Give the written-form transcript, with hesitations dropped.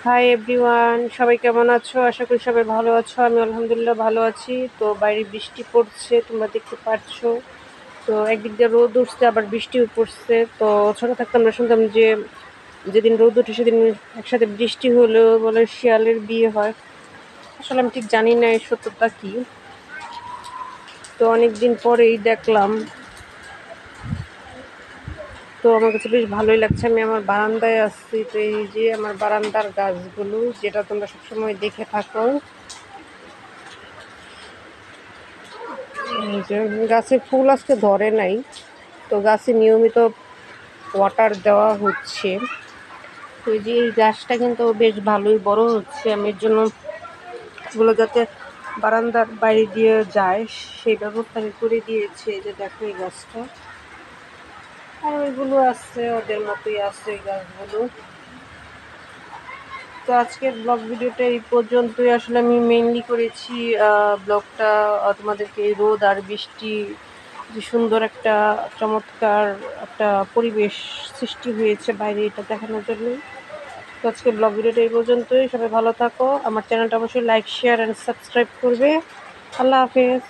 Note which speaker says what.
Speaker 1: Hi everyone, সবাই কেমন আছো? আশা করি সবাই ভালো আছো। আমি আলহামদুলিল্লাহ ভালো আছি। তো বাইরে বৃষ্টি পড়ছে, তোমরা দেখতে পাচ্ছো। তো একদিক দিয়ে রোদ উঠছে, আবার বৃষ্টিও পড়ছে। তো ছোট থাকতে আমরা শুনতাম যে যেদিন রোদ ওঠে সেদিন একসাথে বৃষ্টি হলেও বলে শিয়ালের বিয়ে হয়। আসলে আমি ঠিক জানি না এর সত্যতা কি। তো অনেকদিন পরেই দেখলাম। তো আমার কাছে বেশ ভালোই লাগছে। আমি আমার বারান্দায় আসছি। তো এই যে আমার বারান্দার গাছগুলো, যেটা তোমরা সবসময় দেখে থাকো, এই যে গাছে ফুল আজকে ধরে নাই। তো গাছে নিয়মিত ওয়াটার দেওয়া হচ্ছে। তো এই যে এই গাছটা কিন্তু বেশ ভালোই বড় হচ্ছে। আমি এর জন্য এগুলো যাতে বারান্দার বাইরে দিয়ে যায় সেই ব্যবস্থা আমি করে দিয়েছি। এই যে দেখো এই গাছটা, আর ওইগুলো আছে, ওদের মতোই আছে এই গাছগুলো। তো আজকের ব্লগ ভিডিওটা এই পর্যন্তই। আসলে আমি মেইনলি করেছি ব্লগটা তোমাদেরকে এই রোদ আর বৃষ্টি, যে সুন্দর একটা চমৎকার একটা পরিবেশ সৃষ্টি হয়েছে বাইরে, এটা দেখানোর জন্যই। তো আজকে ব্লগ ভিডিওটা এই পর্যন্তই। সবাই ভালো থাকো। আমার চ্যানেলটা অবশ্যই লাইক, শেয়ার অ্যান্ড সাবস্ক্রাইব করবে। আল্লাহ হাফেজ।